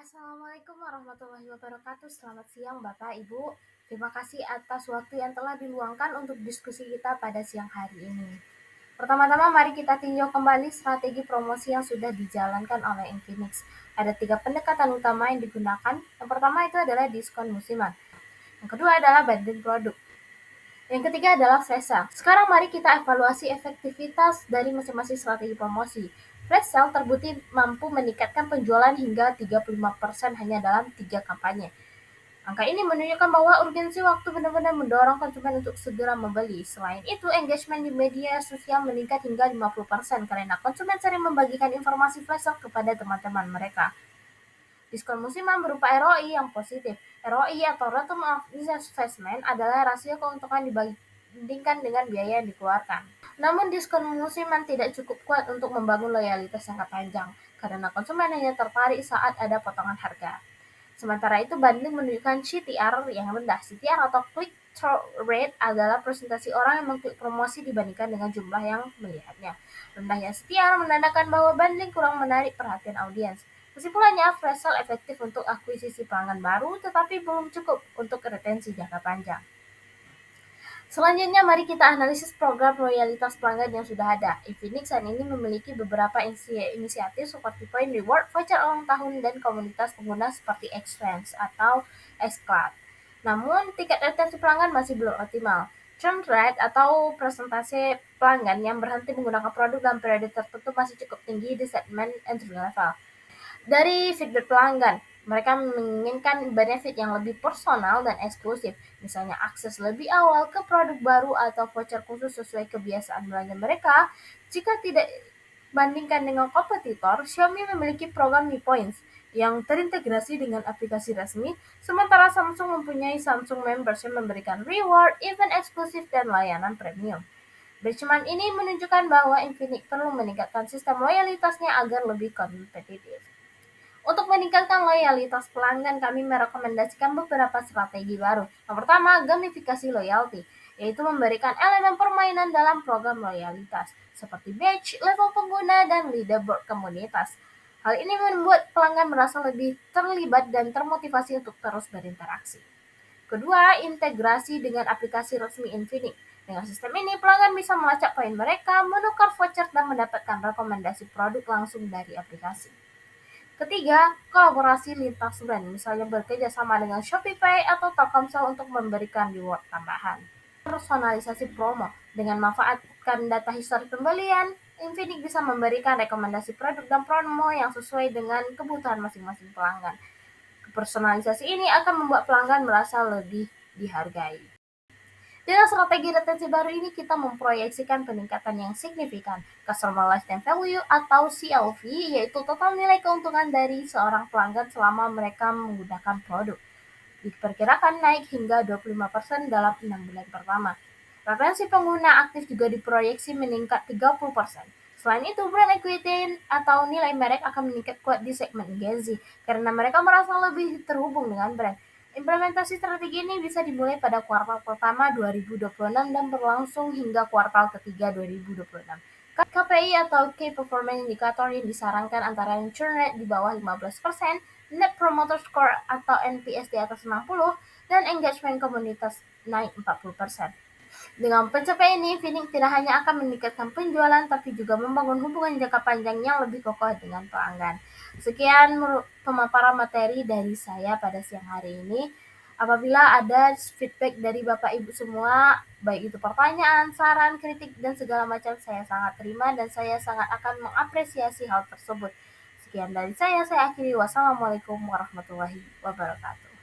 Assalamualaikum warahmatullahi wabarakatuh. Selamat siang Bapak, Ibu. Terima kasih atas waktu yang telah diluangkan untuk diskusi kita pada siang hari ini. Pertama-tama mari kita tinjau kembali strategi promosi yang sudah dijalankan oleh Infinix. Ada 3 pendekatan utama yang digunakan. Yang pertama itu adalah diskon musiman. Yang kedua adalah bundling produk. Yang ketiga adalah flash sale. Sekarang mari kita evaluasi efektivitas dari masing-masing strategi promosi. Flash sale terbukti mampu meningkatkan penjualan hingga 35% hanya dalam 3 kampanye. Angka ini menunjukkan bahwa urgensi waktu benar-benar mendorong konsumen untuk segera membeli. Selain itu, engagement di media sosial meningkat hingga 50% karena konsumen sering membagikan informasi flash sale kepada teman-teman mereka. Diskon musiman berupa ROI yang positif. ROI atau Return of Investment adalah rasio keuntungan dibandingkan dengan biaya yang dikeluarkan. Namun diskon musiman tidak cukup kuat untuk membangun loyalitas jangka panjang, karena konsumen hanya tertarik saat ada potongan harga. Sementara itu, banding menunjukkan CTR yang rendah. CTR atau click-through rate adalah presentasi orang yang mengklik promosi dibandingkan dengan jumlah yang melihatnya. Rendahnya CTR menandakan bahwa banding kurang menarik perhatian audiens. Kesimpulannya, flash sale efektif untuk akuisisi pelanggan baru, tetapi belum cukup untuk retensi jangka panjang. Selanjutnya, mari kita analisis program loyalitas pelanggan yang sudah ada. Infinix saat ini memiliki beberapa inisiatif seperti Point Reward, voucher ulang tahun, dan komunitas pengguna seperti X-Friends atau X-Club. Namun, tingkat retensi pelanggan masih belum optimal. Churn rate atau presentasi pelanggan yang berhenti menggunakan produk dalam periode tertentu masih cukup tinggi di segmen entry level. Dari feedback pelanggan, mereka menginginkan benefit yang lebih personal dan eksklusif, misalnya akses lebih awal ke produk baru atau voucher khusus sesuai kebiasaan belanja mereka. Jika tidak bandingkan dengan kompetitor, Xiaomi memiliki program Mi Points yang terintegrasi dengan aplikasi resmi, sementara Samsung mempunyai Samsung Members yang memberikan reward, event eksklusif, dan layanan premium. Benchmark ini menunjukkan bahwa Infinix perlu meningkatkan sistem loyalitasnya agar lebih kompetitif. Untuk meningkatkan loyalitas pelanggan, kami merekomendasikan beberapa strategi baru. Yang pertama, gamifikasi loyalty, yaitu memberikan elemen permainan dalam program loyalitas, seperti badge, level pengguna, dan leaderboard komunitas. Hal ini membuat pelanggan merasa lebih terlibat dan termotivasi untuk terus berinteraksi. Kedua, integrasi dengan aplikasi resmi Infinix. Dengan sistem ini, pelanggan bisa melacak poin mereka, menukar voucher, dan mendapatkan rekomendasi produk langsung dari aplikasi. Ketiga, kolaborasi lintas brand, misalnya bekerja sama dengan Shopee atau Telkomsel untuk memberikan reward tambahan. Personalisasi promo, dengan memanfaatkan data histori pembelian, Infinix bisa memberikan rekomendasi produk dan promo yang sesuai dengan kebutuhan masing-masing pelanggan. Personalisasi ini akan membuat pelanggan merasa lebih dihargai. Dengan strategi retensi baru ini, kita memproyeksikan peningkatan yang signifikan Customer Lifetime Value atau CLV, yaitu total nilai keuntungan dari seorang pelanggan selama mereka menggunakan produk. Diperkirakan naik hingga 25% dalam 6 bulan pertama. Retensi pengguna aktif juga diproyeksi meningkat 30%. Selain itu, brand equity atau nilai merek akan meningkat kuat di segmen Gen Z karena mereka merasa lebih terhubung dengan brand. Implementasi strategi ini bisa dimulai pada kuartal pertama 2026 dan berlangsung hingga kuartal ketiga 2026. KPI atau Key Performance Indicator yang disarankan antara churn rate di bawah 15%, Net Promoter Score atau NPS di atas 60, dan engagement komunitas naik 40%. Dengan pencapaian ini, Infinix tidak hanya akan meningkatkan penjualan, tapi juga membangun hubungan jangka panjang yang lebih kokoh dengan pelanggan. Sekian pemaparan materi dari saya pada siang hari ini. Apabila ada feedback dari Bapak Ibu semua, baik itu pertanyaan, saran, kritik, dan segala macam, saya sangat terima dan saya sangat akan mengapresiasi hal tersebut. Sekian dari saya akhiri. Wassalamualaikum warahmatullahi wabarakatuh.